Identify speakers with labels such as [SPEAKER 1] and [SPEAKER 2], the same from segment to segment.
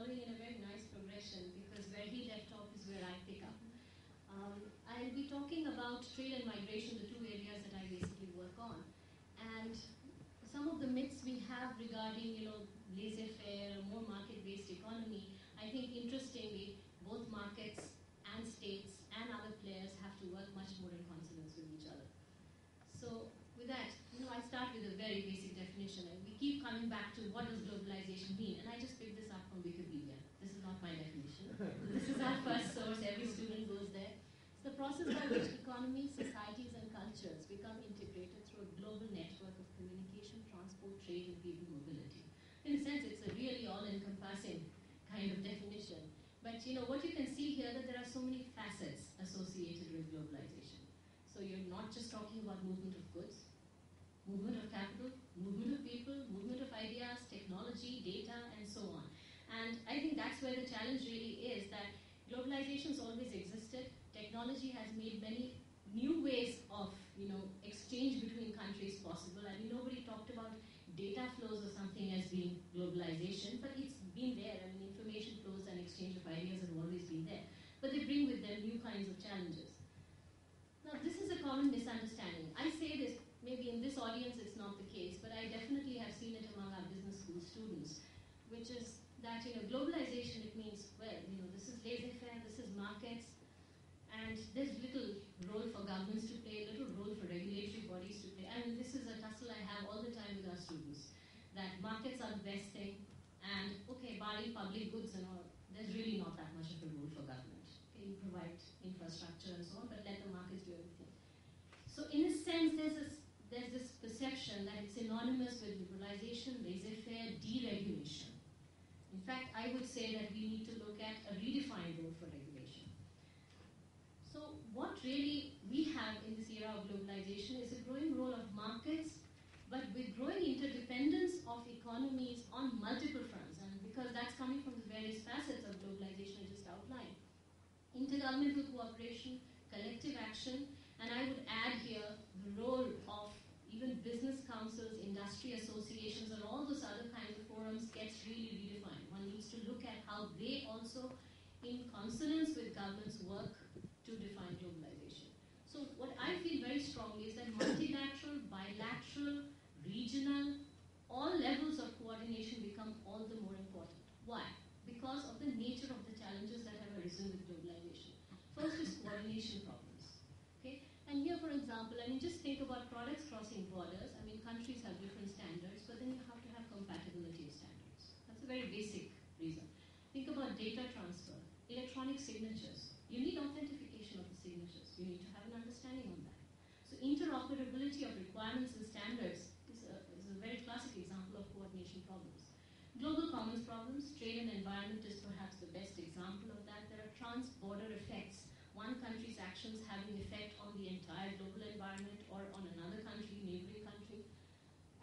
[SPEAKER 1] following in a very nice progression because where he left off is where I pick up. I'll be talking about trade and migration, the two areas that I basically work on. And some of the myths we have regarding, laissez-faire, a more market-based economy, I think interestingly, both markets and states and other players have to work much more in consonance with each other. So with that, I start with a very basic definition, and we keep coming back to what does globalization mean, and I just picked this up from Wikipedia. This is not my definition. This is our first source. Every student goes there. It's the process by which economies, societies, and cultures become integrated through a global network of communication, transport, trade, and people mobility. In a sense, it's a really all-encompassing kind of definition. But what you can see here that there are so many facets associated with globalization. So you're not just talking about movement of goods, movement of capital, movement of people, movement of ideas, technology, data, and so on. And I think that's where the challenge really is, that globalization's always existed. Technology has made many new ways of, exchange between countries possible. I mean, nobody talked about data flows or something as being globalization, but it's been there. I mean, information flows and exchange of ideas have always been there. But they bring with them new kinds of challenges. Now, this is a common misunderstanding. I say this, maybe in this audience it's not the case, but I definitely have seen it among our business school students, which is that, globalization, it means, well, this is laissez-faire, this is markets, and there's little role for governments to play, little role for regulatory bodies to play. I mean, this is a tussle I have all the time with our students, that markets are the best thing, and, okay, barring public goods and all, there's really not that much of a role for government. Okay, you provide infrastructure and so on, but let the markets do everything. So in a sense, there's this perception that it's synonymous with liberalization, laissez-faire, deregulation. In fact, I would say that we need to look at a redefined role for regulation. So what really we have in this era of globalization is a growing role of markets, but with growing interdependence of economies on multiple fronts, and because that's coming from the various facets of globalization I just outlined. Intergovernmental cooperation, collective action, and I would add here the role of even business councils, industry associations, and all those other kinds of forums gets really redefined. One needs to look at how they also, in consonance with governments, work to define globalization. So what I feel very strongly is that multilateral, bilateral, regional, all levels of coordination become all the more important. Why? Because of the nature of the challenges that have arisen with globalization. First is coordination problems. Okay? And here, for example, just think about products crossing borders. Countries have different standards, but then you have to have compatibility of standards. That's a very basic reason. Think about data transfer, electronic signatures. You need authentication of the signatures. You need to have an understanding on that. So interoperability of requirements and standards is a very classic example of coordination problems. Global commons problems, trade and environment is perhaps the best example of that. There are trans-border effects. One country's actions having effect on the entire global environment or on another country, neighboring country.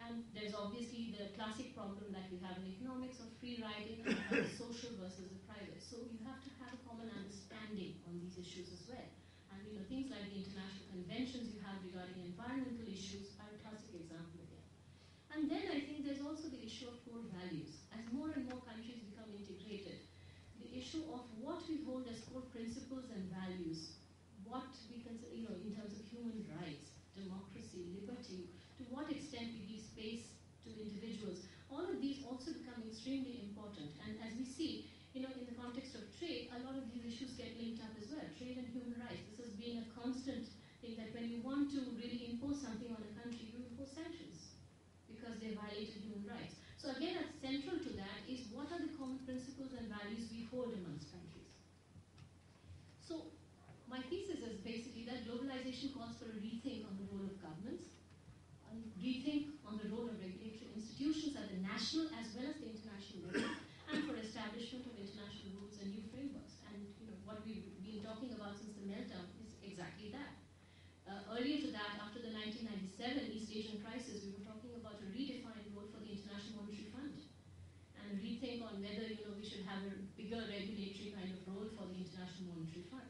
[SPEAKER 1] And there's obviously the classic problem that we have in economics of free riding and the social versus the private. So you have to have a common understanding on these issues as well. And things like the international conventions you have regarding environmental issues are a classic example again. And then I think there's also the issue of core values. As more and more countries become integrated, the issue of what we hold as core principles and values, what we consider, in terms of human rights, democracy, liberty, to what extent we give space to individuals, all of these also become extremely important. And as we see, in the context of trade, a lot of these issues get linked up as well. Trade and human rights. This has been a constant thing that when you want to really impose something on a country, you impose sanctions because they violated human rights. So again, at central to that is what are the common principles and values we hold amongst countries. So my thesis is basically that globalization calls for a rethink on the role of governments, a rethink on the role of regulatory institutions at the national as well as the international level, and for establishment of international rules and new frameworks. And what we've been talking about since the meltdown is exactly that. Earlier to that, after the 1997 East Asian crisis, we were talking about a redefined role for the International Monetary Fund and a rethink on whether we should have a bigger regulatory kind of role for the International Monetary Fund.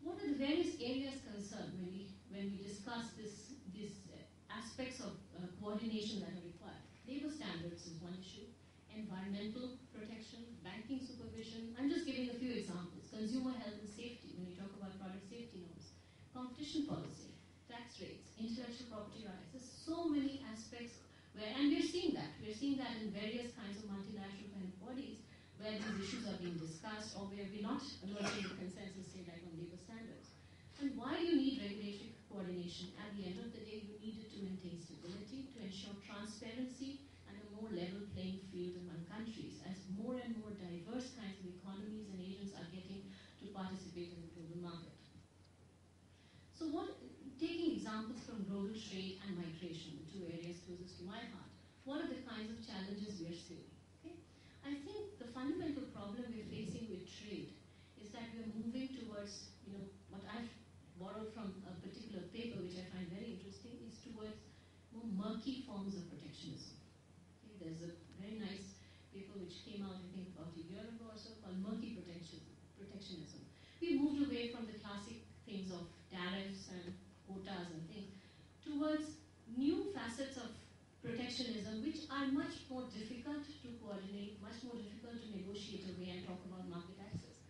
[SPEAKER 1] What are the various areas concerned when we discuss these aspects of coordination that are required? Labor standards is one issue, environmental protection, banking banking supervision. I'm just giving a few examples. Consumer health and safety, when we talk about product safety norms. Competition policy, tax rates, intellectual property rights. There's so many aspects where, and we're seeing that. We're seeing that in various kinds of multilateral kind of bodies where these issues are being discussed or where we're not emerging with consensus, say, like on labor standards. And why do you need regulatory coordination? At the end of the day, you need it to maintain stability, to ensure transparency, and a more level playing field among countries as more and more diverse kinds of economies and agents are getting to participate in the global market. So taking examples from global trade and migration, the two areas closest to my heart, what are the kinds of challenges we are seeing? Okay? I think the fundamental problem we're facing with trade is that we're moving towards, what I've borrowed from a particular paper, which I find very interesting, is towards more murky forms of protectionism. Okay? There's a very nice paper which came out, I think, about a year ago or so, called Murky Protectionism. We moved away from the classic things of tariffs and quotas and things towards new facets of protectionism which are much more difficult to coordinate, much more difficult to negotiate away and talk about market access.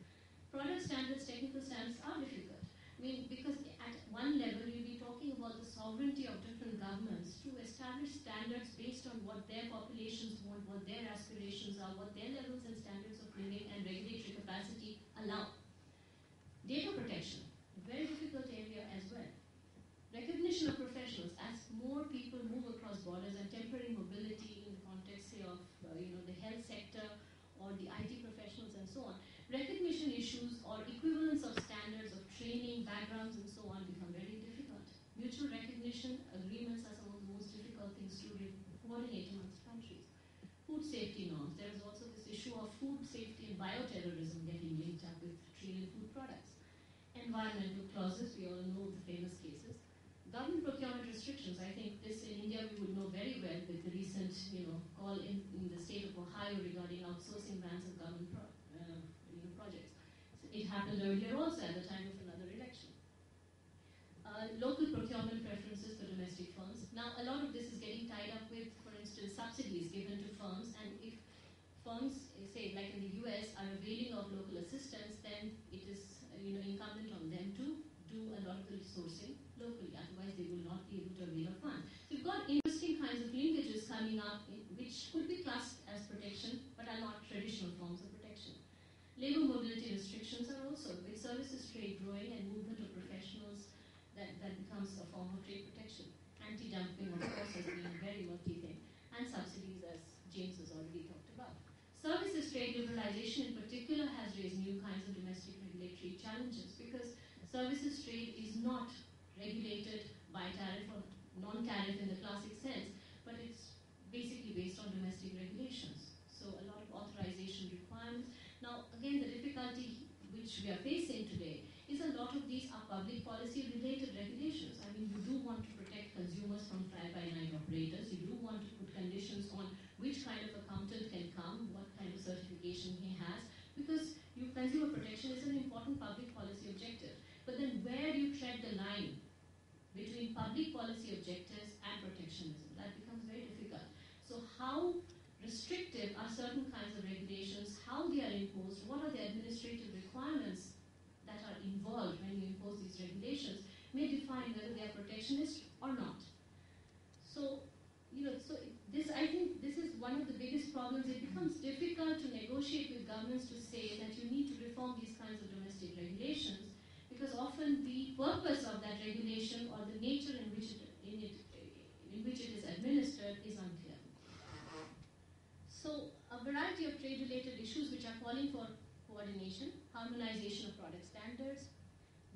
[SPEAKER 1] Product standards, technical standards are difficult. I mean, because at one level you'll be talking about the sovereignty of different governments to establish standards based on what their populations want, what their aspirations are, what their levels and standards of living and regulatory capacity allow. Data protection, a very difficult area as well. Recognition of professionals, as more people move across borders and temporary mobility in the context, say, of the health sector or the IT professionals and so on, recognition issues or equivalence of standards of training, backgrounds and so on become very difficult. Mutual recognition agreements are some of the most difficult things to coordinate amongst countries. Food safety norms, there is also this issue of food safety and bioterrorism getting linked up with trade in food products. Environmental clauses, we all know the famous cases. Government procurement restrictions, I think this in India we would know very well with the recent call in the state of Ohio regarding outsourcing bans of government projects. So it happened earlier also at the time of another election. Local procurement preferences for domestic firms. Now a lot of this is getting tied up with, for instance, subsidies given to firms, and if firms, say like in the US, are availing of local assistance, then it is incumbent on them to do a lot of the sourcing locally, otherwise they will not be able to avail of funds. So you've got interesting kinds of linkages coming up which could be classed as protection but are not traditional forms of protection. Labor mobility restrictions are also, with services trade growing and movement of professionals, that becomes a form of trade protection. Anti-dumping, of course, has been a very murky thing, and subsidies, as James has already talked about. Services trade liberalization in particular has raised new kinds of domestic regulatory challenges because services trade is not regulated by tariff or non-tariff in the classic sense, but it's basically based on domestic regulations. So a lot of authorization requirements. Now, again, the difficulty which we are facing today is a lot of these are public policy related regulations. I mean, you do want to protect consumers from fly-by-night operators. You do want to put conditions on which kind of accountant can come, what kind of certification he has, because consumer protection is an important public policy objective. But then where do you tread the line between public policy objectives and protectionism? That becomes very difficult. So how restrictive are certain kinds of regulations, how they are imposed, what are the administrative requirements that are involved when you impose these regulations may define whether they are protectionist or not. So, I think this is one of the biggest problems. It becomes difficult to negotiate with governments to say that you need to reform these kinds of domestic regulations because often the purpose of that regulation or the nature in which it is administered is unclear. So, a variety of trade-related issues which are calling for coordination, harmonization of product standards,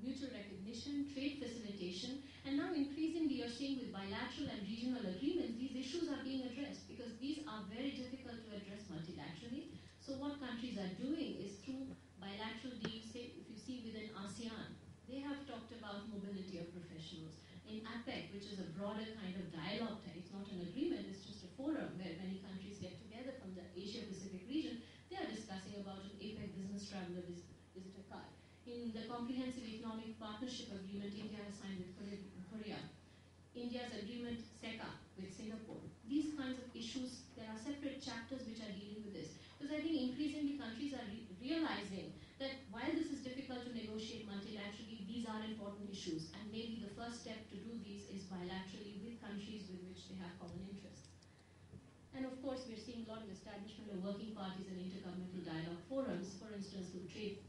[SPEAKER 1] mutual recognition, trade facilitation, and now increasingly you're seeing with bilateral and regional agreements, these issues are being addressed because these are very difficult to address multilaterally. So what countries are doing is through bilateral deals, say if you see within ASEAN, they have talked about mobility of professionals. In APEC, which is a broader kind of dialogue, it's not an agreement, it's just a forum where many countries get together from the Asia-Pacific region, they are discussing about an APEC business traveler visitor card. In the Comprehensive Economic Partnership Agreement India has signed with Korea, India's agreement SECA with Singapore. These kinds of issues, there are separate chapters which are dealing with this. Because I think increasingly countries are realizing that while this is difficult to negotiate multilaterally, these are important issues. And maybe the first step to do these is bilaterally with countries with which they have common interests. And of course, we're seeing a lot of establishment of working parties and intergovernmental dialogue forums, for instance, through trade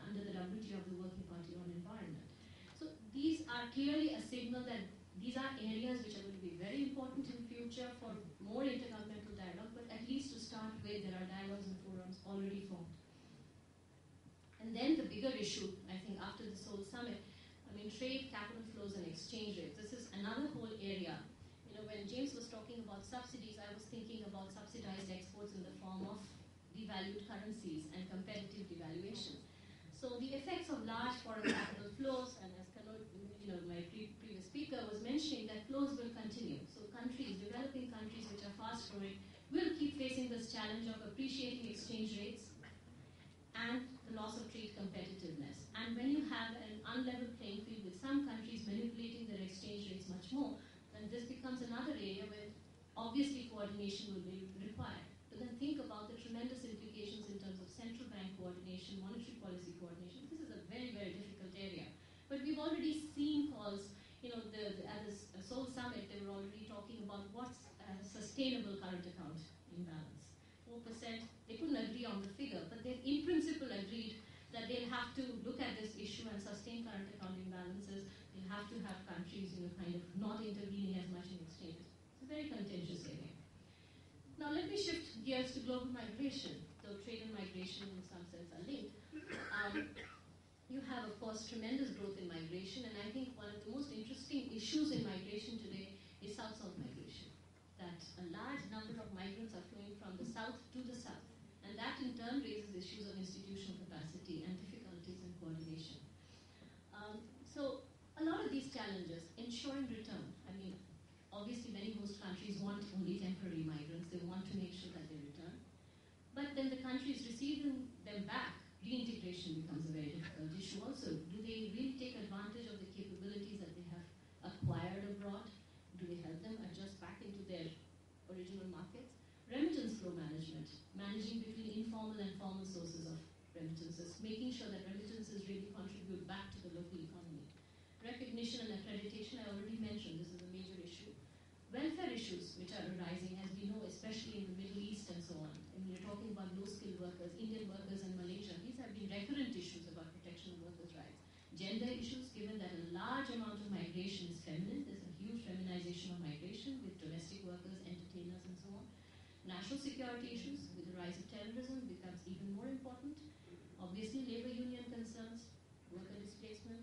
[SPEAKER 1] under the WTO of the Working Party on Environment. So these are clearly a signal that these are areas which are going to be very important in future for more intergovernmental dialogue, but at least to start with, there are dialogues and forums already formed. And then the bigger issue, I think, after this whole summit, I mean, trade, capital flows, and exchange rates. This is another whole area. You know, when James was talking about subsidies, I was thinking about subsidized exports in the form of devalued currencies and competitive devaluation. So the effects of large foreign capital flows, and as my previous speaker was mentioning, that flows will continue. So countries, developing countries which are fast growing, will keep facing this challenge of appreciating exchange rates and the loss of trade competitiveness. And when you have an unlevel playing field with some countries manipulating their exchange rates much more, then this becomes another area where obviously coordination will be required. But then think about the tremendous implications in terms of central bank coordination, monetary policy coordination. This is a very, very difficult area. But we've already seen calls, at the Seoul summit, they were already talking about what's a sustainable current account imbalance. 4%, they couldn't agree on the figure, but they in principle agreed that they'll have to look at this issue and sustain current account imbalances. They'll have to have countries, kind of not intervening as much in exchanges. It's a very contentious area. Now let me shift gears to global migration, though trade and migration in some sense are linked. You have, of course, tremendous growth in migration, and I think one of the most interesting issues in migration today is South-South migration. That a large number of migrants are flowing from the South to the South, and that in turn raises issues of institutional capacity and difficulties in coordination. So a lot of these challenges, ensuring return. I mean, obviously many host countries want only temporary migrants. They want to make sure that they return. But then the countries receiving them back, reintegration becomes a very difficult issue also. Do they really take advantage of the capabilities that they have acquired abroad? Do they help them adjust back into their original markets? Remittance flow management, managing between informal and formal sources of remittances, making sure that remittances really contribute back to the local economy. Recognition and accreditation, I already mentioned, this is a major issue. Welfare issues which are arising, as we know, especially in the Middle East and so on. And we're talking about low-skilled workers, Indian workers in Malaysia. These have been recurrent issues about protection of workers' rights. Gender issues, given that a large amount of migration is feminine. There's a huge feminization of migration with domestic workers, entertainers, and so on. National security issues, with the rise of terrorism, becomes even more important. Obviously, labor union concerns, worker displacement.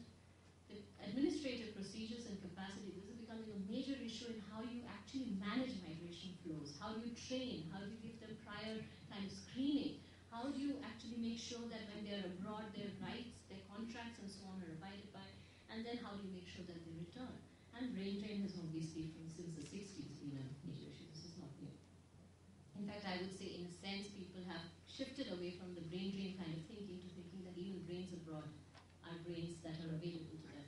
[SPEAKER 1] The administrative procedures and capacity, this is becoming a major issue in how you actually manage migration flows, how you train, how you give them prior kind of screening, how do you actually make sure that when they're abroad, their rights, their contracts and so on are abided by, and then how do you make sure that they return. And brain drain has obviously, since the 60s, been a major issue. This is not new. In fact, I would say, in a sense, people have shifted away from the brain drain kind of thinking to thinking that even brains abroad are brains that are available to them.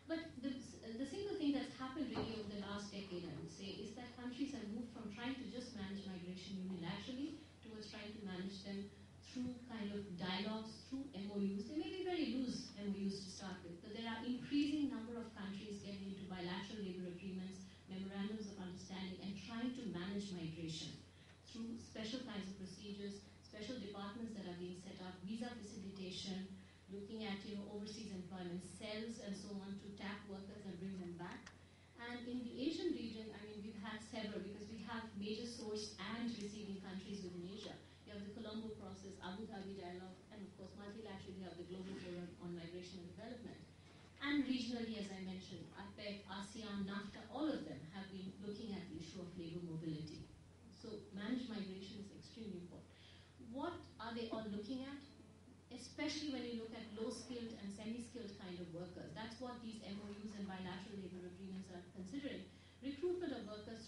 [SPEAKER 1] But the single thing that's happened really over the last decade, I would say, is that countries have moved from trying to just manage migration unilaterally towards trying to manage them through kind of dialogues, through MOUs. They may be very loose MOUs to start with, but there are increasing number of countries getting into bilateral labor agreements, memorandums of understanding, and trying to manage migration through special kinds of procedures, special departments that are being set up, visa facilitation, looking at overseas employment cells and so on to tap workers and bring them back. And in the Asian region, I mean, we've had several because we have major source and receiving countries within Asia. You have the Colombo process, Abu Dhabi dialogue, and of course multilaterally you have the Global Forum on Migration and Development. And regionally, as I mentioned, APEC, ASEAN, NAFTA, all of them have been looking at the issue of labor mobility. So managed migration is extremely important. What are they all looking at? Especially when you look at low-skilled and semi-skilled kind of workers. That's what these MOUs and bilateral labor agreements are considering. Recruitment of workers